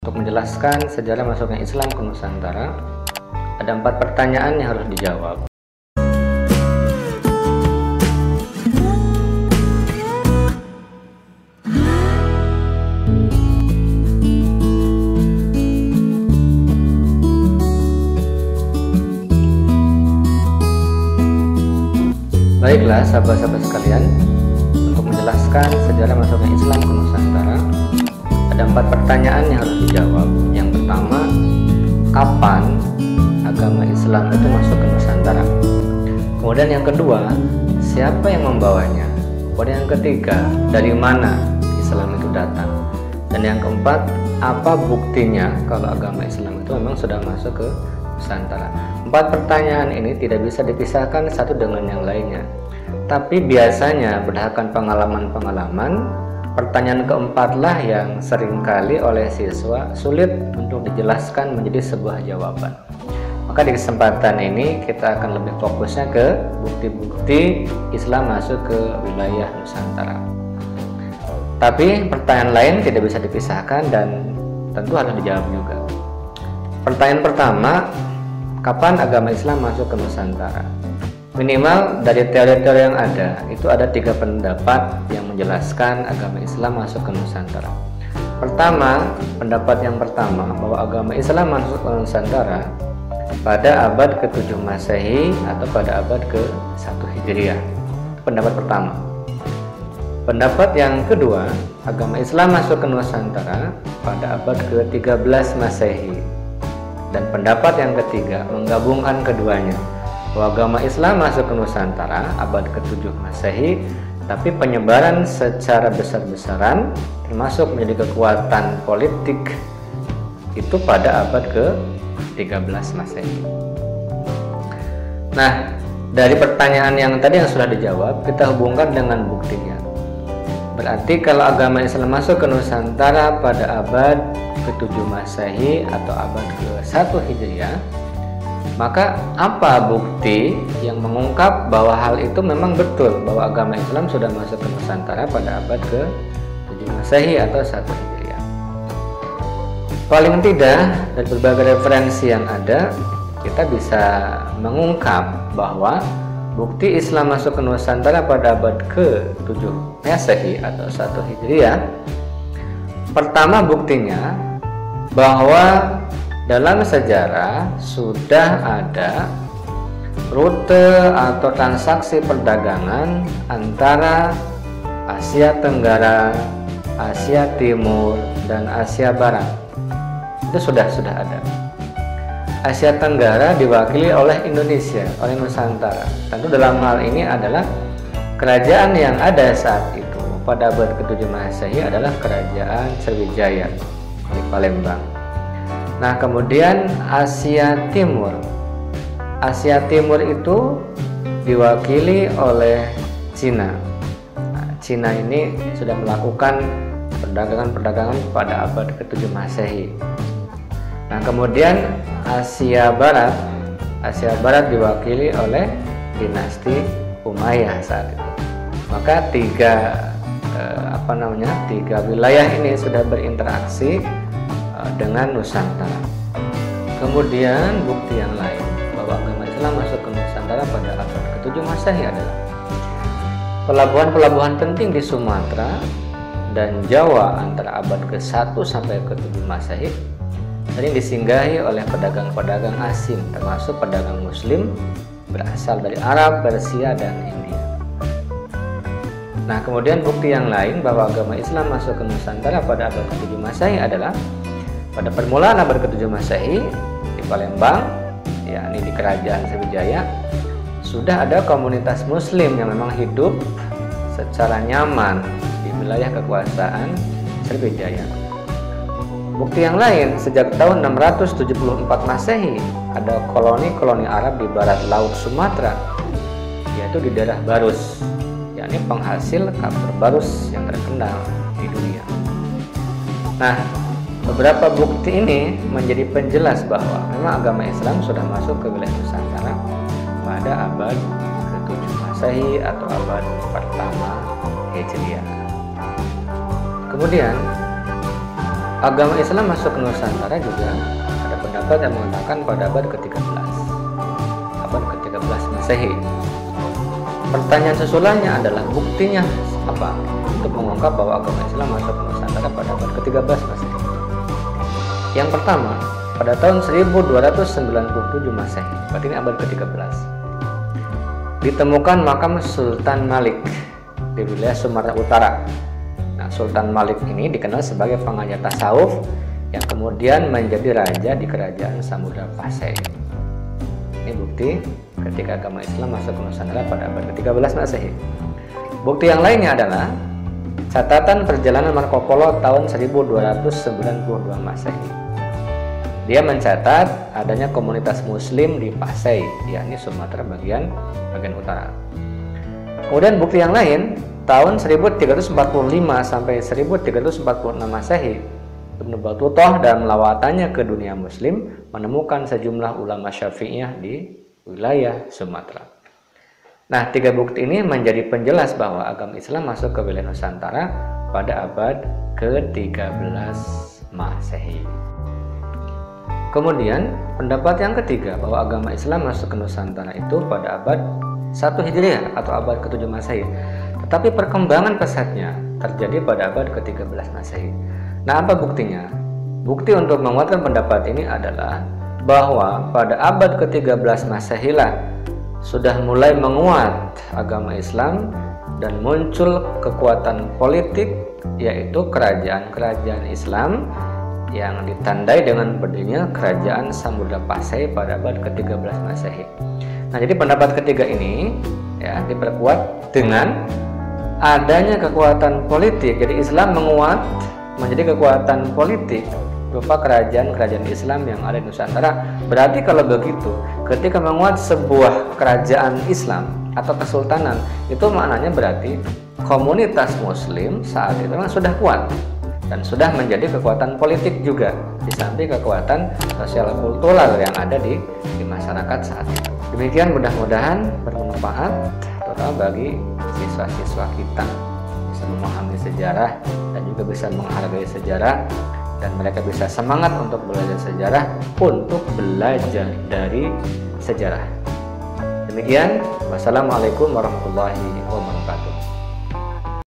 Untuk menjelaskan sejarah masuknya Islam ke Nusantara, ada 4 pertanyaan yang harus dijawab. Baiklah sahabat-sahabat sekalian, untuk menjelaskan sejarah masuknya Islam ke Nusantara, ada 4 pertanyaan yang harus dijawab. Yang pertama, kapan agama Islam itu masuk ke Nusantara? Kemudian yang kedua, siapa yang membawanya? Kemudian yang ketiga, dari mana Islam itu datang? Dan yang keempat, apa buktinya kalau agama Islam itu memang sudah masuk ke Nusantara? 4 pertanyaan ini tidak bisa dipisahkan satu dengan yang lainnya. Tapi biasanya berdasarkan pengalaman-pengalaman, pertanyaan keempatlah yang seringkali oleh siswa sulit untuk dijelaskan menjadi sebuah jawaban. Maka di kesempatan ini kita akan lebih fokusnya ke bukti-bukti Islam masuk ke wilayah Nusantara. Tapi pertanyaan lain tidak bisa dipisahkan dan tentu harus dijawab juga. Pertanyaan pertama, kapan agama Islam masuk ke Nusantara? Minimal dari teori-teori yang ada, itu ada 3 pendapat yang menjelaskan agama Islam masuk ke Nusantara. Pertama, pendapat yang pertama bahwa agama Islam masuk ke Nusantara pada abad ke-7 Masehi atau pada abad ke-1 Hijriah. Pendapat pertama. Pendapat yang kedua, agama Islam masuk ke Nusantara pada abad ke-13 Masehi. Dan pendapat yang ketiga menggabungkan keduanya, bahwa agama Islam masuk ke Nusantara abad ke-7 Masehi, tapi penyebaran secara besar-besaran termasuk menjadi kekuatan politik itu pada abad ke-13 Masehi. Nah, dari pertanyaan yang tadi yang sudah dijawab, kita hubungkan dengan buktinya. Berarti kalau agama Islam masuk ke Nusantara pada abad ke-7 Masehi atau abad ke-1 Hijriah, maka apa bukti yang mengungkap bahwa hal itu memang betul, bahwa agama Islam sudah masuk ke Nusantara pada abad ke-7 Masehi atau 1 Hijriah? Paling tidak dari berbagai referensi yang ada, kita bisa mengungkap bahwa bukti Islam masuk ke Nusantara pada abad ke-7 Masehi atau 1 Hijriah, pertama buktinya bahwa dalam sejarah sudah ada rute atau transaksi perdagangan antara Asia Tenggara, Asia Timur, dan Asia Barat. Itu sudah ada. Asia Tenggara diwakili oleh Indonesia, oleh Nusantara. Tentu dalam hal ini adalah kerajaan yang ada saat itu pada abad ke-7 Masehi adalah Kerajaan Sriwijaya di Palembang. Nah, kemudian Asia Timur. Asia Timur itu diwakili oleh Cina. Nah, Cina ini sudah melakukan perdagangan pada abad ke-7 Masehi. Nah, kemudian Asia Barat diwakili oleh dinasti Umayyah saat itu. Maka tiga wilayah ini sudah berinteraksi dengan Nusantara. Kemudian bukti yang lain bahwa agama Islam masuk ke Nusantara pada abad ke-7 Masehi adalah pelabuhan-pelabuhan penting di Sumatera dan Jawa antara abad ke-1 sampai ke-7 Masehi sering disinggahi oleh pedagang-pedagang asing, termasuk pedagang Muslim berasal dari Arab, Persia, dan India. Nah, kemudian bukti yang lain bahwa agama Islam masuk ke Nusantara pada abad ke-7 Masehi adalah pada permulaan abad ke-7 Masehi di Palembang, yakni di Kerajaan Sriwijaya, sudah ada komunitas Muslim yang memang hidup secara nyaman di wilayah kekuasaan Sriwijaya. Bukti yang lain, sejak tahun 674 Masehi ada koloni-koloni Arab di barat laut Sumatera, yaitu di daerah Barus, yakni penghasil kapur barus yang terkenal di dunia. Nah, beberapa bukti ini menjadi penjelas bahwa memang agama Islam sudah masuk ke wilayah Nusantara pada abad ke-7 Masehi atau abad pertama Hijriah. Kemudian agama Islam masuk ke Nusantara juga ada pendapat yang mengatakan pada abad ke-13, abad ke-13 Masehi. Pertanyaan susulannya adalah buktinya apa untuk mengungkap bahwa agama Islam masuk ke Nusantara pada abad ke-13 Masehi. Yang pertama, pada tahun 1297 Masehi, berarti ini abad ke-13, ditemukan makam Sultan Malik di wilayah Sumatera Utara. Nah, Sultan Malik ini dikenal sebagai pengajar tasawuf yang kemudian menjadi raja di kerajaan Samudra Pasai. Ini bukti ketika agama Islam masuk ke Nusantara pada abad ke-13 Masehi. Bukti yang lainnya adalah catatan perjalanan Marco Polo tahun 1292 Masehi. Dia mencatat adanya komunitas Muslim di Pasai, yakni Sumatera bagian utara. Kemudian bukti yang lain, tahun 1345 sampai 1346 Masehi, Ibnu Battutah dalam lawatannya ke dunia Muslim menemukan sejumlah ulama Syafi'iyah di wilayah Sumatera. Nah, tiga bukti ini menjadi penjelas bahwa agama Islam masuk ke wilayah Nusantara pada abad ke-13 Masehi. Kemudian, pendapat yang ketiga bahwa agama Islam masuk ke Nusantara itu pada abad 1 Hijriah atau abad ke-7 Masehi. Tetapi perkembangan pesatnya terjadi pada abad ke-13 Masehi. Nah, apa buktinya? Bukti untuk menguatkan pendapat ini adalah bahwa pada abad ke-13 Masehi lah sudah mulai menguat agama Islam dan muncul kekuatan politik, yaitu kerajaan-kerajaan Islam yang ditandai dengan berdirinya kerajaan Samudra Pasai pada abad ke-13 Masehi. Nah, jadi pendapat ketiga ini ya diperkuat dengan adanya kekuatan politik. Jadi Islam menguat menjadi kekuatan politik berupa kerajaan-kerajaan Islam yang ada di Nusantara. Berarti kalau begitu, ketika menguat sebuah kerajaan Islam atau kesultanan, itu maknanya berarti komunitas Muslim saat itu memang sudah kuat dan sudah menjadi kekuatan politik juga, di samping kekuatan sosial kultural yang ada di masyarakat saat itu. Demikian, mudah-mudahan bermanfaat terutama bagi siswa-siswa kita, bisa memahami sejarah dan juga bisa menghargai sejarah, dan mereka bisa semangat untuk belajar sejarah, untuk belajar dari sejarah. Demikian, wassalamualaikum warahmatullahi wabarakatuh.